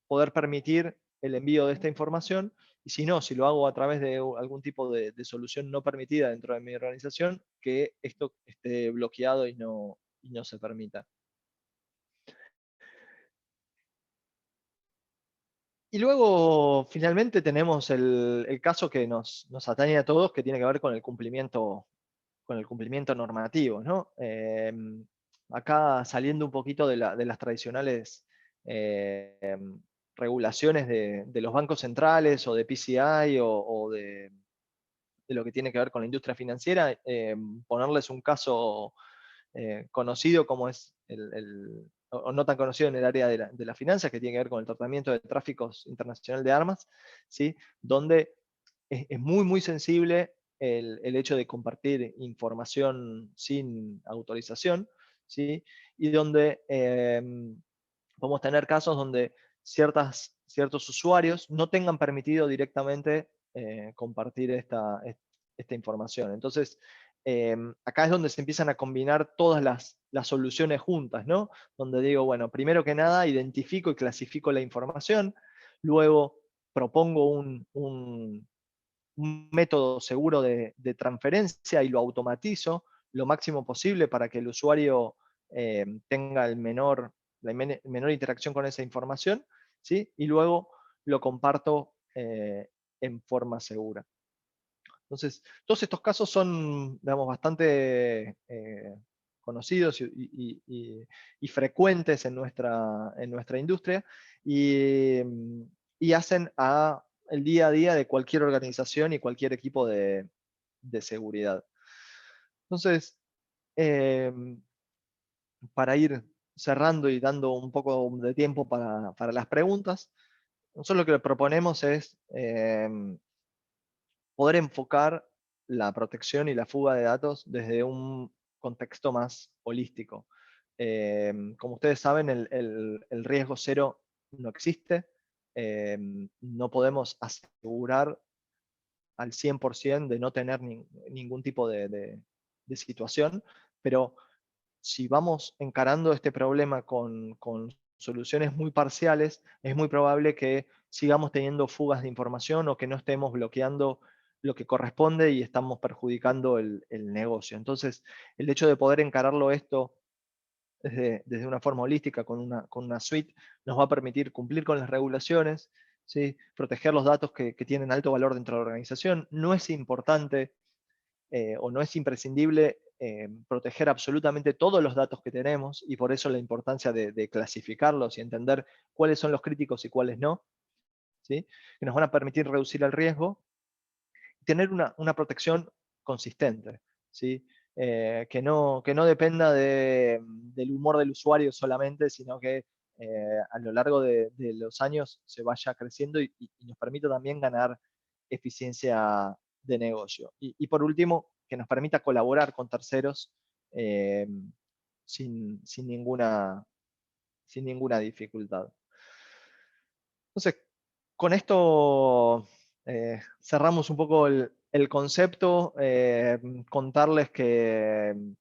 poder permitir el envío de esta información, y si no, si lo hago a través de algún tipo de solución no permitida dentro de mi organización, que esto esté bloqueado y no se permita. Y luego, finalmente, tenemos el caso que nos atañe a todos, que tiene que ver con el cumplimiento normativo, ¿no? Acá, saliendo un poquito de las tradicionales regulaciones de los bancos centrales o de PCI o de lo que tiene que ver con la industria financiera, ponerles un caso conocido como es o no tan conocido en el área de la finanza, que tiene que ver con el tratamiento de tráficos internacional de armas, ¿sí? Donde es muy, muy sensible el hecho de compartir información sin autorización, ¿sí? Y donde podemos tener casos donde ciertos usuarios no tengan permitido directamente compartir esta información. Entonces, acá es donde se empiezan a combinar todas las soluciones juntas, ¿no? Donde digo, bueno, primero que nada, identifico y clasifico la información, luego propongo un método seguro de transferencia y lo automatizo lo máximo posible para que el usuario tenga la menor interacción con esa información, ¿sí? Y luego lo comparto en forma segura. Entonces, todos estos casos son, digamos, bastante conocidos y frecuentes en nuestra industria, y hacen el día a día de cualquier organización y cualquier equipo de seguridad. Entonces, para ir cerrando y dando un poco de tiempo para las preguntas, nosotros lo que proponemos es poder enfocar la protección y la fuga de datos desde un contexto más holístico. Como ustedes saben, el riesgo cero no existe. No podemos asegurar al 100% de no tener ningún tipo de situación, pero si vamos encarando este problema con soluciones muy parciales, es muy probable que sigamos teniendo fugas de información o que no estemos bloqueando lo que corresponde y estamos perjudicando el negocio. Entonces, el hecho de poder encararlo esto desde una forma holística, con una suite, nos va a permitir cumplir con las regulaciones, ¿sí? Proteger los datos que tienen alto valor dentro de la organización. No es importante o no es imprescindible proteger absolutamente todos los datos que tenemos, y por eso la importancia de clasificarlos y entender cuáles son los críticos y cuáles no, ¿sí? Que nos van a permitir reducir el riesgo y tener una protección consistente, ¿sí? Que no dependa del humor del usuario solamente, sino que a lo largo de los años se vaya creciendo y nos permita también ganar eficiencia de negocio. Y por último, que nos permita colaborar con terceros eh, sin ninguna dificultad. Entonces, con esto cerramos un poco el concepto, contarles que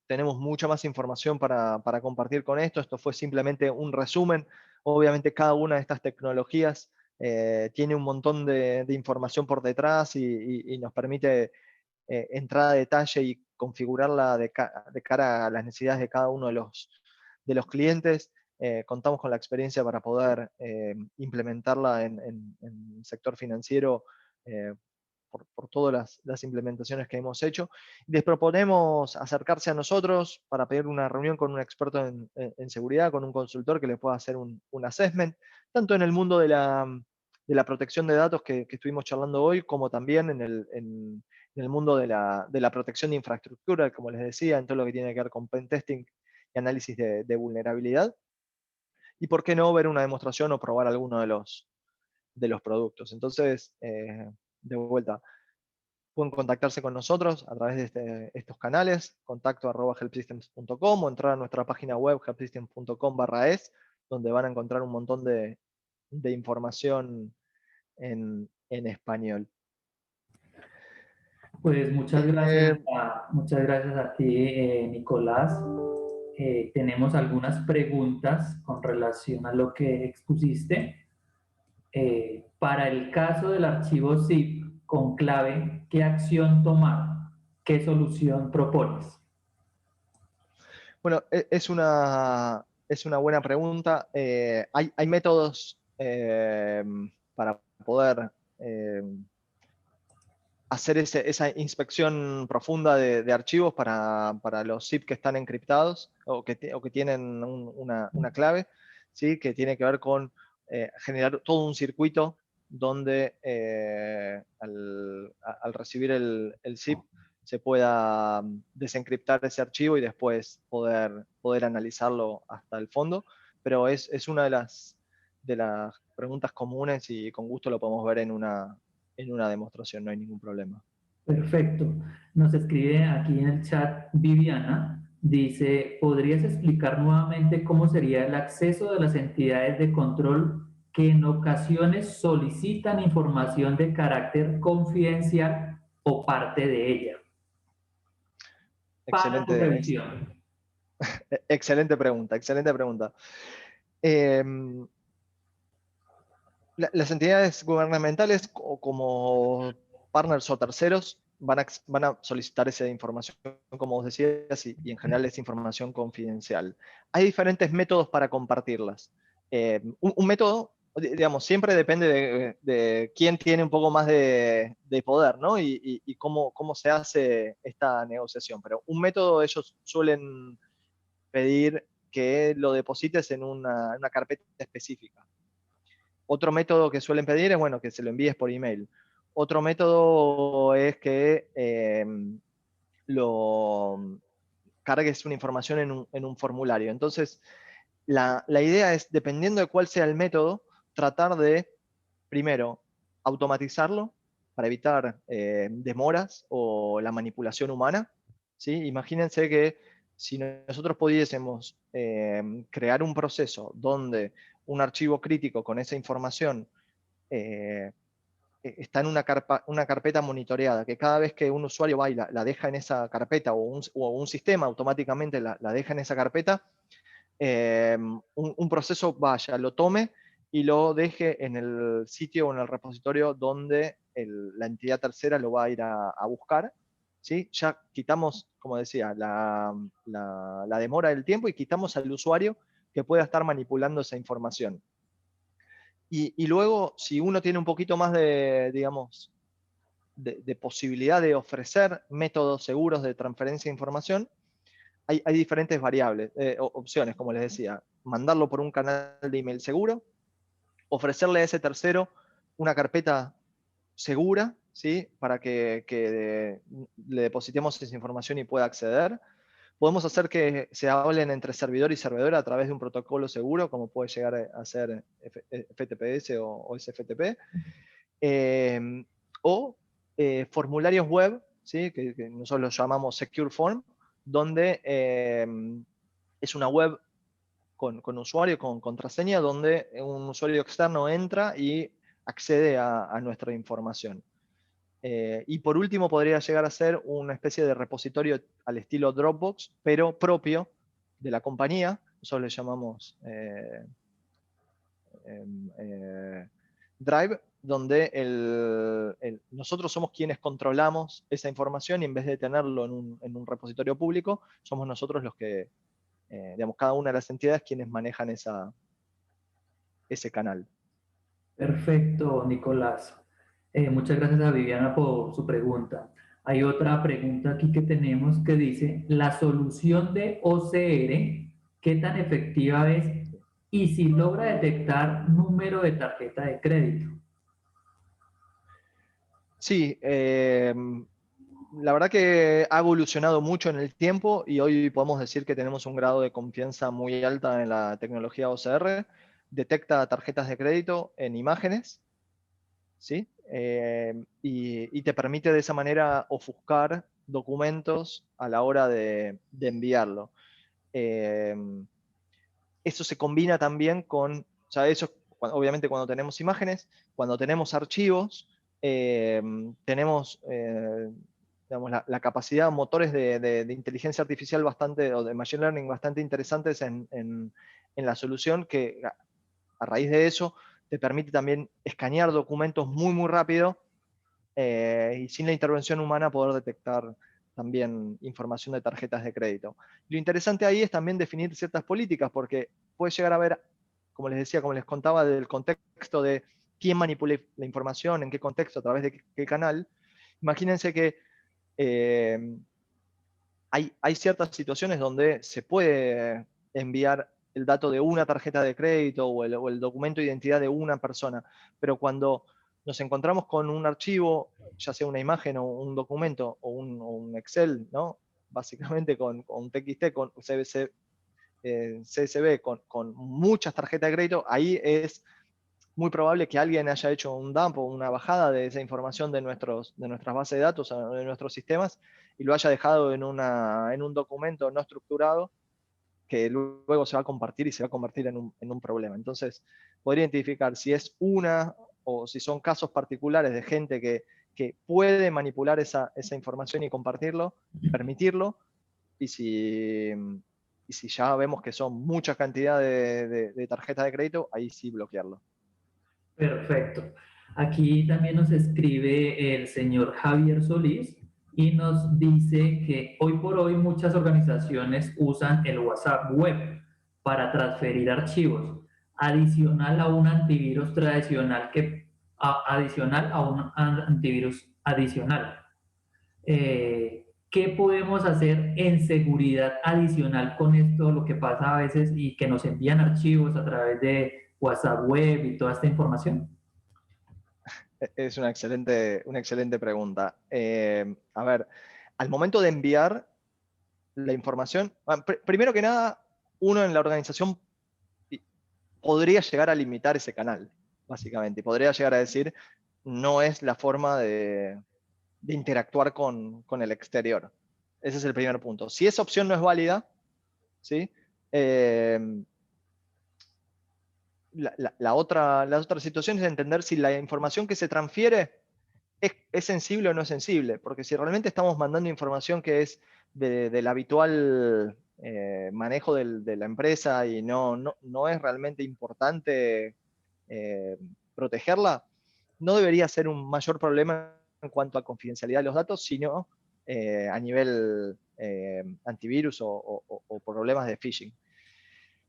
tenemos mucha más información para compartir con esto. Esto fue simplemente un resumen. Obviamente cada una de estas tecnologías tiene un montón de información por detrás y nos permite entrar a detalle y configurarla de cara a las necesidades de cada uno de los clientes. Contamos con la experiencia para poder implementarla en el sector financiero por todas las implementaciones que hemos hecho. Les proponemos acercarse a nosotros para pedir una reunión con un experto en seguridad, con un consultor que les pueda hacer un assessment, tanto en el mundo de la protección de datos que estuvimos charlando hoy, como también en el mundo de la protección de infraestructura, como les decía, en todo lo que tiene que ver con pen testing y análisis de vulnerabilidad. Y por qué no ver una demostración o probar alguno de los productos. Entonces, de vuelta, pueden contactarse con nosotros a través de estos canales, contacto@helpsystems.com, o entrar a nuestra página web helpsystems.com/es, donde van a encontrar un montón de información en español. Pues muchas gracias a ti, Nicolás. Tenemos algunas preguntas con relación a lo que expusiste. Para el caso del archivo zip con clave, ¿qué acción tomar? ¿Qué solución propones? Bueno, es una buena pregunta. Hay métodos para poder hacer esa inspección profunda de archivos para los zip que están encriptados o que tienen una clave, ¿sí? Que tiene que ver con generar todo un circuito donde al recibir el zip se pueda desencriptar ese archivo y después poder analizarlo hasta el fondo. Pero es una de las preguntas comunes y con gusto lo podemos ver en una demostración, no hay ningún problema. Perfecto. Nos escribe aquí en el chat Viviana. Dice, ¿podrías explicar nuevamente cómo sería el acceso de las entidades de control que en ocasiones solicitan información de carácter confidencial o parte de ella para su Excelente, revisión? excelente pregunta, excelente pregunta. Em, las entidades gubernamentales como partners o terceros van a solicitar esa información, como vos decías, y en general es información confidencial. Hay diferentes métodos para compartirlas. Un método, digamos, siempre depende de quién tiene un poco más de poder, ¿no? Y cómo se hace esta negociación. Pero un método ellos suelen pedir que lo deposites en una carpeta específica. Otro método que suelen pedir es, bueno, que se lo envíes por email. Otro método es que lo cargues una información en un formulario. Entonces, la idea es, dependiendo de cuál sea el método, tratar de, primero, automatizarlo para evitar demoras o la manipulación humana. ¿Sí? Imagínense que si nosotros pudiésemos crear un proceso donde un archivo crítico con esa información eh, está en una carpeta monitoreada, que cada vez que un usuario va y la deja en esa carpeta o un sistema automáticamente la deja en esa carpeta, un proceso vaya, lo tome y lo deje en el sitio o en el repositorio donde la entidad tercera lo va a ir a buscar. ¿Sí? Ya quitamos, como decía, la demora del tiempo y quitamos al usuario que pueda estar manipulando esa información. Y luego, si uno tiene un poquito más digamos, de posibilidad de ofrecer métodos seguros de transferencia de información, hay diferentes variables, opciones, como les decía. Mandarlo por un canal de email seguro, ofrecerle a ese tercero una carpeta segura, ¿sí? Para que le depositemos esa información y pueda acceder. Podemos hacer que se hablen entre servidor y servidor a través de un protocolo seguro, como puede llegar a ser FTPS o SFTP. O formularios web, ¿sí? que nosotros los llamamos Secure Form, donde es una web con usuario, con contraseña, donde un usuario externo entra y accede a nuestra información. Y por último podría llegar a ser una especie de repositorio al estilo Dropbox, pero propio de la compañía. Nosotros le llamamos Drive, donde nosotros somos quienes controlamos esa información y en vez de tenerlo en un repositorio público, somos nosotros los que, digamos, cada una de las entidades quienes manejan ese canal. Perfecto, Nicolás. Muchas gracias a Viviana por su pregunta. Hay otra pregunta aquí que tenemos que dice, ¿la solución de OCR qué tan efectiva es y si logra detectar número de tarjeta de crédito? Sí, la verdad que ha evolucionado mucho en el tiempo y hoy podemos decir que tenemos un grado de confianza muy alta en la tecnología OCR. Detecta tarjetas de crédito en imágenes, ¿sí? Y te permite de esa manera ofuscar documentos a la hora de enviarlo. Eh, Eso se combina también con, o sea, eso obviamente cuando tenemos imágenes, cuando tenemos archivos, tenemos digamos, la capacidad, motores de inteligencia artificial bastante, o de machine learning bastante interesantes en la solución, que a raíz de eso te permite también escanear documentos muy, muy rápido, y sin la intervención humana poder detectar también información de tarjetas de crédito. Lo interesante ahí es también definir ciertas políticas, porque puede llegar a haber, como les decía, como les contaba, del contexto de quién manipula la información, en qué contexto, a través de qué canal. Imagínense que hay ciertas situaciones donde se puede enviar el dato de una tarjeta de crédito o el documento de identidad de una persona, pero cuando nos encontramos con un archivo, ya sea una imagen o un documento o un Excel, ¿no? Básicamente con un TXT, con CSV, con muchas tarjetas de crédito, ahí es muy probable que alguien haya hecho un dump o una bajada de esa información de nuestras bases de datos, de nuestros sistemas, y lo haya dejado en un documento no estructurado que luego se va a compartir y se va a convertir en un problema. Entonces, podría identificar si es una o si son casos particulares de gente que puede manipular esa información y compartirlo, permitirlo, y si ya vemos que son mucha cantidad de tarjetas de crédito, ahí sí bloquearlo. Perfecto. Aquí también nos escribe el señor Javier Solís y nos dice que hoy por hoy muchas organizaciones usan el WhatsApp web para transferir archivos, adicional a un antivirus tradicional adicional a un antivirus adicional. ¿Qué podemos hacer en seguridad adicional con esto, lo que pasa a veces y que nos envían archivos a través de WhatsApp web y toda esta información? Es una excelente pregunta. A ver, al momento de enviar la información, primero que nada, uno en la organización podría llegar a limitar ese canal, básicamente, y podría llegar a decir, no es la forma de interactuar con el exterior. Ese es el primer punto. Si esa opción no es válida, ¿sí? La otra situación es entender si la información que se transfiere es sensible o no es sensible, porque si realmente estamos mandando información que es del habitual manejo de la empresa y no es realmente importante protegerla, no debería ser un mayor problema en cuanto a confidencialidad de los datos, sino a nivel antivirus o problemas de phishing.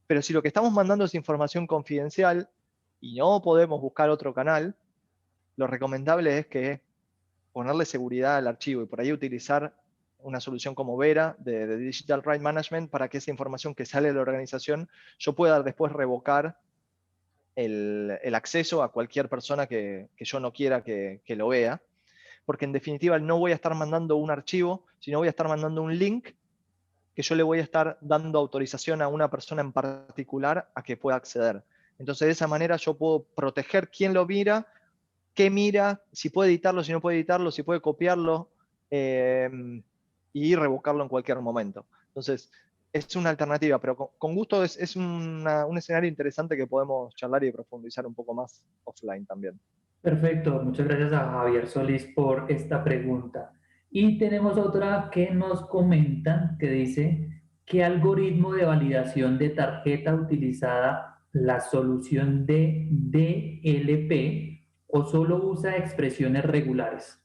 Pero si lo que estamos mandando es información confidencial y no podemos buscar otro canal, lo recomendable es que ponerle seguridad al archivo y por ahí utilizar una solución como Vera de Digital Right Management para que esa información que sale de la organización yo pueda después revocar el acceso a cualquier persona que yo no quiera que lo vea, porque en definitiva no voy a estar mandando un archivo, sino voy a estar mandando un link que yo le voy a estar dando autorización a una persona en particular a que pueda acceder. Entonces de esa manera yo puedo proteger quién lo mira, qué mira, si puede editarlo, si no puede editarlo, si puede copiarlo, y revocarlo en cualquier momento. Entonces, es una alternativa, pero con gusto es un escenario interesante que podemos charlar y profundizar un poco más offline también. Perfecto, muchas gracias a Javier Solís por esta pregunta. Y tenemos otra que nos comentan que dice, ¿qué algoritmo de validación de tarjeta utilizada la solución de DLP o solo usa expresiones regulares?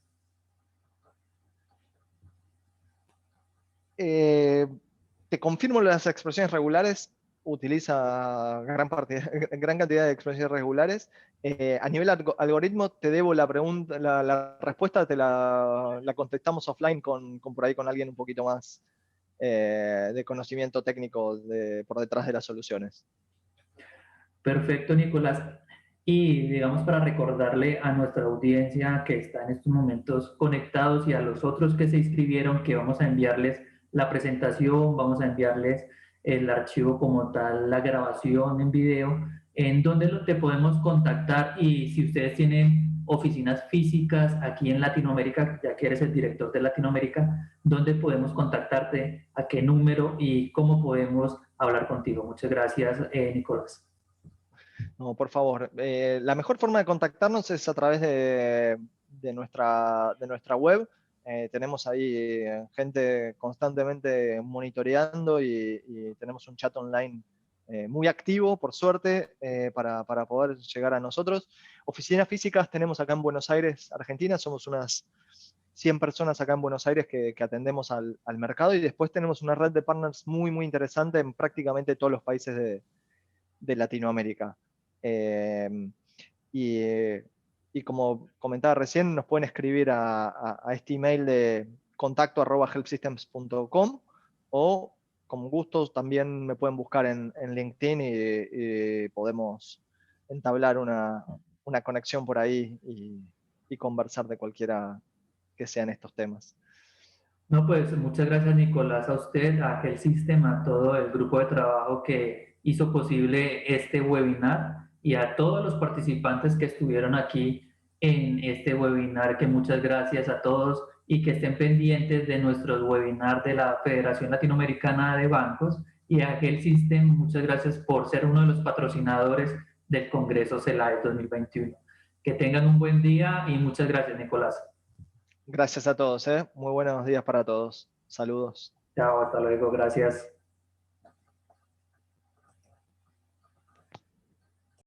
Te confirmo las expresiones regulares, utiliza gran cantidad de expresiones regulares. A nivel algoritmo, te debo la pregunta, la respuesta te la contestamos offline con por ahí con alguien un poquito más de conocimiento técnico por detrás de las soluciones. Perfecto, Nicolás. Y digamos para recordarle a nuestra audiencia que está en estos momentos conectados y a los otros que se inscribieron que vamos a enviarles la presentación, vamos a enviarles el archivo como tal, la grabación en video, en donde te podemos contactar y si ustedes tienen oficinas físicas aquí en Latinoamérica, ya que eres el director de Latinoamérica, ¿dónde podemos contactarte? ¿A qué número? ¿Y cómo podemos hablar contigo? Muchas gracias, Nicolás. No, por favor. La mejor forma de contactarnos es a través de nuestra web, tenemos ahí gente constantemente monitoreando y tenemos un chat online muy activo, por suerte, para poder llegar a nosotros. Oficinas físicas tenemos acá en Buenos Aires, Argentina, somos unas 100 personas acá en Buenos Aires que atendemos al mercado, y después tenemos una red de partners muy, muy interesante en prácticamente todos los países de Latinoamérica. Y como comentaba recién, nos pueden escribir a este email de contacto@helpsystems.com, o con gusto también me pueden buscar en LinkedIn y podemos entablar una conexión por ahí y conversar de cualquiera que sean estos temas. No, pues muchas gracias, Nicolás, a usted, a Health System, a todo el grupo de trabajo que hizo posible este webinar, y a todos los participantes que estuvieron aquí en este webinar, que muchas gracias a todos, y que estén pendientes de nuestros webinars de la Federación Latinoamericana de Bancos. Y a Health System, muchas gracias por ser uno de los patrocinadores del Congreso CELAE 2021. Que tengan un buen día y muchas gracias, Nicolás. Gracias a todos, muy buenos días para todos. Saludos. Chao, hasta luego, gracias.